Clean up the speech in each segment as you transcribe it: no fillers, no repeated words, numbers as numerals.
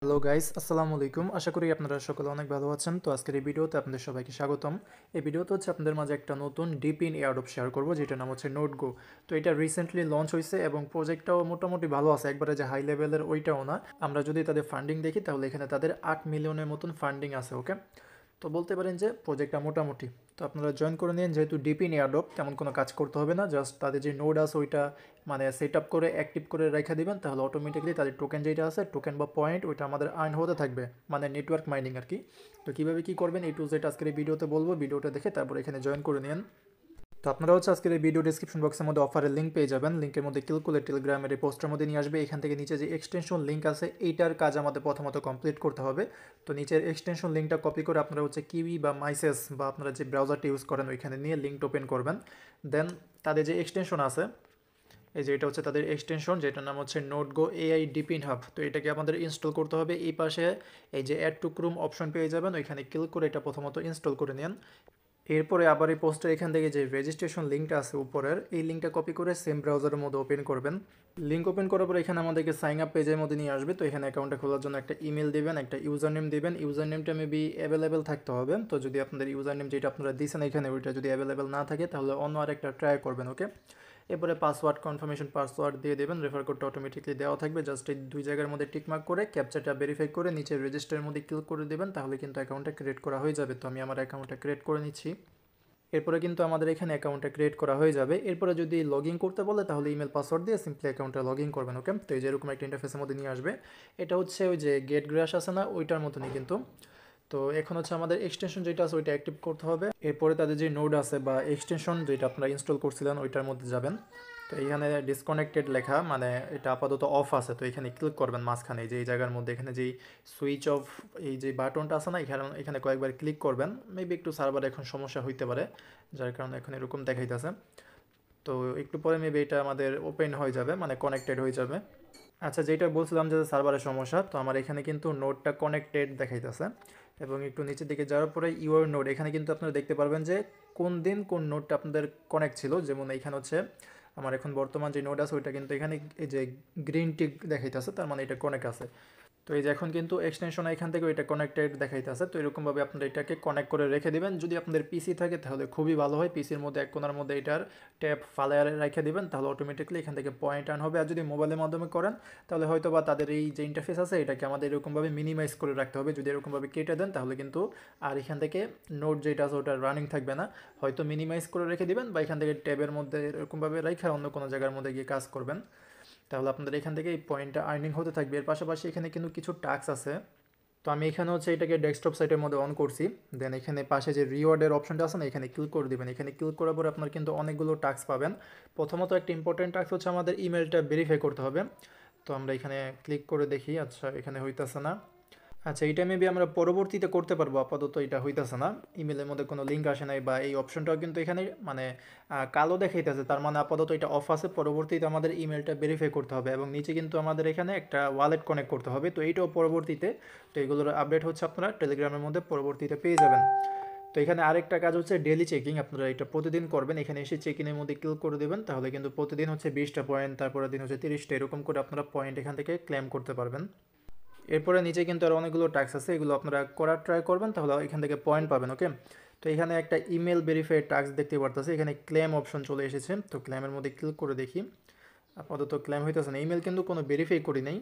Hello guys, আসসালামু আলাইকুম। আশা করি আপনারা সকলে অনেক ভালো আছেন। তো আজকের এই ভিডিওতে আপনাদের সবাইকে স্বাগতম। এই ভিডিওতে হচ্ছে আপনাদের মাঝে একটা নতুন ডিপ ইন এয়ারড্রপ শেয়ার করব, যেটার নাম হচ্ছে নোটগো। তো এটা রিসেন্টলি লঞ্চ হয়েছে এবং প্রজেক্টটাও মোটামুটি ভালো আছে, একবারে যে হাই লেভেলের ওইটাও না। আমরা যদি তাদের ফান্ডিং দেখি তাহলে এখানে তাদের 8 মিলিয়নের মতন ফান্ডিং আছে। ওকে, তো বলতে পারেন যে প্রজেক্টটা মোটামুটি। তো আপনারা জয়েন করে নিন, যেহেতু ডিপ ইন এয়ারড্রপ তেমন কোনো কাজ করতে হবে না, জাস্ট তাদের যে নোড আছে ওইটা মানে সেট আপ করে অ্যাক্টিভ করে রেখে দিবেন, তাহলে অটোমেটিকলি তাদের টোকেন যেটা আছে, টোকেন বা পয়েন্ট, ওইটা আমাদের আর্ন হতে থাকবে, মানে নেটওয়ার্ক মাইনিং আর কি। তো কীভাবে কী করবেন এই টু জেড আজকের এই ভিডিওতে বলবো, ভিডিওটা দেখে তারপর এখানে জয়েন করে নিন। তো আপনারা হচ্ছে আজকের এই ভিডিও ডিসক্রিপশন বক্সের মধ্যে অফারের লিঙ্ক পেয়ে যাবেন। লিঙ্কের মধ্যে ক্লিক করলে টেলিগ্রামের এই পোস্টের মধ্যে নিয়ে আসবে। এখান থেকে নিচে যে এক্সটেনশন লিঙ্ক আছে এইটার কাজ আমাদের প্রথমত কমপ্লিট করতে হবে। তো নিচের এক্সটেনশন লিঙ্কটা কপি করে আপনারা হচ্ছে কিউই বা মাইসেস বা আপনারা যে ব্রাউজারটা ইউজ করেন ওইখানে নিয়ে লিঙ্ক ওপেন করবেন। দেন তাদের যে এক্সটেনশন আছে, এই যে এটা হচ্ছে তাদের এক্সটেনশন, যেটার নাম হচ্ছে নোটগো এআই ডিপিন হাব। তো এটাকে আমাদের ইনস্টল করতে হবে। এই পাশে এই যে অ্যাড টু ক্রোম অপশন পেয়ে যাবেন, ওইখানে ক্লিক করে এটা প্রথমত ইনস্টল করে নেন। এরপরে আবার এই পোস্টের এখান থেকে যে রেজিস্ট্রেশন লিঙ্কটা আছে উপরের, এই লিঙ্কটা কপি করে সেম ব্রাউজারের মধ্যে ওপেন করবেন। লিঙ্ক ওপেন করার পর এখানে আমাদেরকে সাইন আপ পেজের মধ্যে নিয়ে আসবে। তো এখানে অ্যাকাউন্টটা খোলার জন্য একটা ইমেল দেবেন, একটা ইউজার নেম দেবেন। ইউজার নেমটা মেবি অ্যাভেলেবেল থাকতে হবে। তো যদি আপনাদের ইউজার নেম যেটা আপনারা দিয়েছেন এখানে ওইটা যদি অ্যাভেলেবেল না থাকে তাহলে অন্য আর একটা ট্রাই করবেন। ওকে, এরপরে পাসওয়ার্ড কনফার্মেশন পাসওয়ার্ড দিয়ে দেবেন। রেফার কোডটা অটোমেটিকলি দেওয়া থাকবে, জাস্ট এই দুই জায়গার মধ্যে টিকমার্ক করে ক্যাপচারটা ভেরিফাই করে নিচে রেজিস্টারের মধ্যে ক্লিক করে দেবেন, তাহলে কিন্তু অ্যাকাউন্টটা ক্রিয়েট করা হয়ে যাবে। তো আমি আমার অ্যাকাউন্টটা ক্রিয়েট করে নিচ্ছি। এরপরে কিন্তু আমাদের এখানে অ্যাকাউন্টটা ক্রিয়েট করা হয়ে যাবে। এরপরে যদি লগ ইন করতে বলে তাহলে ইমেল পাসওয়ার্ড দিয়ে সিম্পলি অ্যাকাউন্টটা লগ ইন করবেন। ওকে, তো এই যে এরকম একটা ইন্টারফেসের মধ্যে নিয়ে আসবে। এটা হচ্ছে ওই যে গেট গ্রাস আছে না, ওইটার মতনই কিন্তু। তো এখন হচ্ছে আমাদের এক্সটেনশন যেটা আছে ওইটা অ্যাক্টিভ করতে হবে। এরপরে তাদের যে নোড আছে বা এক্সটেনশন যেটা আপনারা ইনস্টল করছিলেন ওইটার মধ্যে যাবেন। তো এইখানে ডিসকানেক্টেড লেখা, মানে এটা আপাতত অফ আছে। তো এখানে ক্লিক করবেন মাঝখানে যে এই জায়গার মধ্যে, এখানে যেই সুইচ অফ এই যে বাটনটা আছে না, এখানে এখানে কয়েকবার ক্লিক করবেন। মেবি একটু সার্ভার এখন সমস্যা হইতে পারে, যার কারণে এখন এরকম দেখাইতেছে। তো একটু পরে মেবি এটা আমাদের ওপেন হয়ে যাবে, মানে কানেক্টেড হয়ে যাবে। আচ্ছা, যেটা বলছিলাম যে সার্ভারের সমস্যা, তো আমার এখানে কিন্তু নোডটা কানেক্টেড দেখাইতেছে। এবং একটু নিচের দিকে যাওয়ার পরে ইউর নোড, এখানে কিন্তু আপনারা দেখতে পারবেন যে কোন দিন কোন নোডটা আপনাদের কানেক্ট ছিল। যেমন এইখানে হচ্ছে আমার এখন বর্তমান যে নোড আছে ওইটা কিন্তু এখানে এই যে গ্রিন টিক দেখাইতেছে, তার মানে এটা কানেক্ট আছে। তো এই যে এখন কিন্তু এক্সটেনশন এখান থেকে এটা কানেক্টেড দেখাইতেছে। তো এরকমভাবে আপনারা এটাকে কানেক্ট করে রেখে দিবেন। যদি আপনাদের পিসি থাকে তাহলে খুবই ভালো হয়, পিসির মধ্যে এক কোণার মধ্যে এটার ট্যাপ ফালায়ারে রেখে দিবেন, তাহলে অটোমেটিকলি এখান থেকে পয়েন্ট আর্ন হবে। আর যদি মোবাইলের মাধ্যমে করেন তাহলে হয়তো বা তাদের এই যে ইন্টারফেস আছে এটাকে আমাদের এরকমভাবে মিনিমাইজ করে রাখতে হবে। যদি এরকমভাবে কেটে দেন তাহলে কিন্তু আর এখান থেকে নোট যেটা আছে ওটা রানিং থাকবে না। হয়তো মিনিমাইজ করে রেখে দিবেন বা এখান থেকে ট্যাবের মধ্যে এরকমভাবে রেখে অন্য কোনো জায়গার মধ্যে গিয়ে কাজ করবেন, তাহলে আপনাদের এখান থেকে এই পয়েন্টটা আর্নিং হতে থাকবে। এর পাশাপাশি এখানে কিন্তু কিছু টাস্ক আছে। তো আমি এখানে হচ্ছে এটাকে ডেস্কটপ সাইটের মধ্যে অন করছি। দেন এখানে পাশে যে রিওয়ার্ডের অপশনটা আছে না, এখানে ক্লিক করে দেবেন। এখানে ক্লিক করার পরে আপনার কিন্তু অনেকগুলো টাস্ক পাবেন। প্রথমত একটা ইম্পর্টেন্ট টাস্ক হচ্ছে আমাদের ইমেলটা ভেরিফাই করতে হবে। তো আমরা এখানে ক্লিক করে দেখি, আচ্ছা এখানে হইতেছে না। আচ্ছা, এটা মেবি আমরা পরবর্তীতে করতে পারবো, আপাতত এটা হইতেছে না। ইমেলের মধ্যে কোনো লিঙ্ক আসে নাই বা এই অপশনটাও কিন্তু এখানে মানে কালো দেখাইতেছে, তার মানে আপাতত এটা অফ আছে। পরবর্তীতে আমাদের ইমেলটা ভেরিফাই করতে হবে এবং নিচে কিন্তু আমাদের এখানে একটা ওয়ালেট কানেক্ট করতে হবে। তো এইটাও পরবর্তীতে, তো এগুলোর আপডেট হচ্ছে আপনারা টেলিগ্রামের মধ্যে পরবর্তীতে পেয়ে যাবেন। তো এখানে আরেকটা কাজ হচ্ছে ডেলি চেকিং, আপনারা এটা প্রতিদিন করবেন। এখানে এসে চেকিংয়ের মধ্যে ক্লিক করে দেবেন, তাহলে কিন্তু প্রতিদিন হচ্ছে 20টা পয়েন্ট, তারপরের দিন হচ্ছে 30টা, এরকম করে আপনারা পয়েন্ট এখান থেকে ক্লেম করতে পারবেন। এরপরে নিচে কিন্তু আরও অনেকগুলো টাস্ক আছে, এগুলো আপনারা করার ট্রাই করবেন, তাহলে এখান থেকে পয়েন্ট পাবেন। ওকে, তো এখানে একটা ইমেল ভেরিফাইড টাস্ক দেখতে পারতেছে, এখানে ক্লেম অপশন চলে এসেছে। তো ক্লেমের মধ্যে ক্লিক করে দেখি, আপাতত ক্লেম হইতেছে না। ইমেল কিন্তু কোনো ভেরিফাই করি নাই,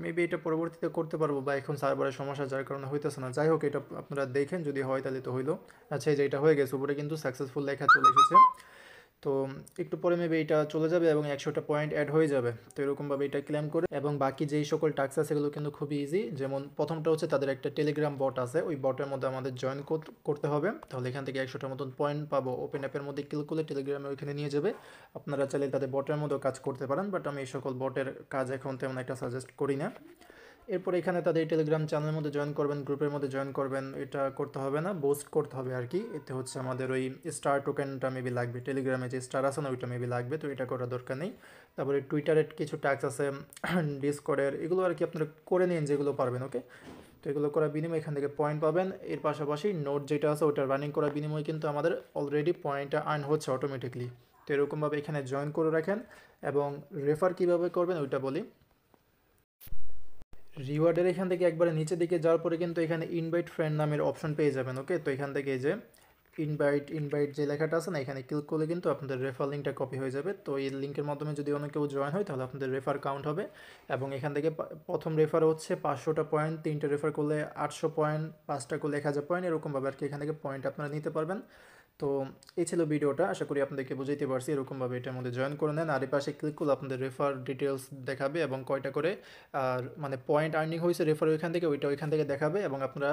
মেবি এটা পরবর্তীতে করতে পারবো বা এখন সার্ভারের সমস্যা যার কারণে হইতেছে না। যাই হোক, এটা আপনারা দেখেন, যদি হয় তাহলে তো হইলো। আচ্ছা, এই যে এটা হয়ে গেছে, উপরে কিন্তু সাকসেসফুল লেখা চলে এসেছে। তো একটু পরে মেবি এটা চলে যাবে এবং 100টা পয়েন্ট অ্যাড হয়ে যাবে। তো এরকমভাবে এটা ক্লেম করে, এবং বাকি যেই সকল টাস্ক আছে সেগুলো কিন্তু খুবই ইজি। যেমন প্রথমটা হচ্ছে তাদের একটা টেলিগ্রাম বট আছে, ওই বটের মধ্যে আমাদের জয়েন করতে হবে, তাহলে এখান থেকে 100টার মতন পয়েন্ট পাবো। ওপেন অ্যাপের মধ্যে ক্লিক করলে টেলিগ্রামে ওইখানে নিয়ে যাবে। আপনারা চাইলে তাদের বটের মধ্যেও কাজ করতে পারেন, বাট আমি এই সকল বটের কাজ এখন তেমন একটা সাজেস্ট করি না। এরপর এখানে তাদের টেলিগ্রাম চ্যানেলের মধ্যে জয়েন করবেন, গ্রুপের মধ্যে জয়েন করবেন। এটা করতে হবে না, বুস্ট করতে হবে আর কি। এতে হচ্ছে আমাদের ওই স্টার টোকেনটা মেবি লাগবে, টেলিগ্রামে যে স্টার আছে না ওইটা মেবি লাগবে, তো এটা করার দরকার নেই। তারপরে টুইটারের কিছু টাস্ক আছে, ডিসকর্ডের, এগুলো আর কি আপনারা করে নিন যেগুলো পারবেন। ওকে, তো এগুলো করার বিনিময়ে এখান থেকে পয়েন্ট পাবেন। এর পাশাপাশি নোট যেটা আছে ওটা রানিং করার বিনিময়ে কিন্তু আমাদের অলরেডি পয়েন্টটা আর্ন হচ্ছে অটোমেটিকলি। তো এরকমভাবে এখানে জয়েন করে রাখেন। এবং রেফার কীভাবে করবেন ওইটা বলি। রিওয়ার্ডের এখান থেকে একবারে নিচের দিকে যাওয়ার পরে কিন্তু এখানে ইনভাইট ফ্রেন্ড নামের অপশন পেয়ে যাবেন। ওকে, তো এখান থেকে এই যে ইনভাইট যে লেখাটা আছে না, এখানে ক্লিক করলে কিন্তু আপনাদের রেফার লিঙ্কটা কপি হয়ে যাবে। তো এই লিঙ্কের মাধ্যমে যদি অন্য কেউ জয়েন হয় তাহলে আপনাদের রেফার কাউন্ট হবে। এবং এখান থেকে প্রথম রেফার হচ্ছে 500টা পয়েন্ট, 3টে রেফার করলে 800 পয়েন্ট, 5টা করলে 1000 পয়েন্ট, এরকমভাবে আর কি এখান থেকে পয়েন্ট আপনারা নিতে পারবেন। তো এই ছিল ভিডিওটা, আশা করি আপনাদেরকে বুঝাইতে পারছি। এরকমভাবে এটার মধ্যে জয়েন করে নেন, আর এই পাশে ক্লিক করলে আপনাদের রেফার ডিটেলস দেখাবে এবং কয়টা করে আর মানে পয়েন্ট আর্নিং হয়েছে রেফার ওইখান থেকে, ওইটা ওইখান থেকে দেখাবে। এবং আপনারা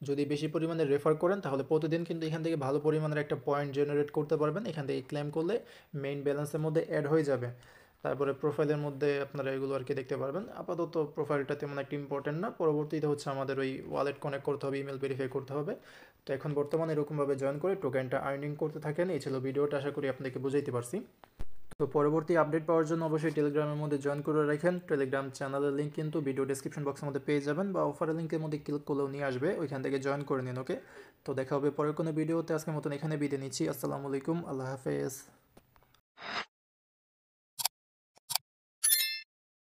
যদি বেশি পরিমাণে রেফার করেন তাহলে প্রতিদিন কিন্তু এখান থেকে ভালো পরিমাণের একটা পয়েন্ট জেনারেট করতে পারবেন। এখান থেকে ক্লেম করলে মেইন ব্যালেন্সের মধ্যে অ্যাড হয়ে যাবে। তারপরে প্রোফাইলের মধ্যে আপনারা এগুলো আর কি দেখতে পারবেন। আপাতত প্রোফাইলটা তেমন একটা ইম্পর্টেন্ট না, পরবর্তীতে হচ্ছে আমাদের ওই ওয়ালেট কানেক্ট করতে হবে, ইমেল ভেরিফাই করতে হবে। তো এখন বর্তমানে এরকমভাবে জয়েন করে টোকেনটা আর্নিং করতে থাকেন। এই ছিল ভিডিওটা, আশা করি আপনাদেরকে বুঝাইতে পারছি। তো পরবর্তী আপডেট পাওয়ার জন্য অবশ্যই টেলিগ্রামের মধ্যে জয়েন করে রাখেন। টেলিগ্রাম চ্যানেলের লিঙ্ক কিন্তু ভিডিও ডেসক্রিপশন বক্সের মধ্যে পেয়ে যাবেন, বা অফারের লিঙ্কের মধ্যে ক্লিক করলেও নিয়ে আসবে, ওইখান থেকে জয়েন করে নিন। ওকে, তো দেখা হবে পরের কোনো ভিডিওতে। আজকের মতন এখানে বিদায় নিচ্ছি। আসসালামু আলাইকুম, আল্লাহ হাফেজ।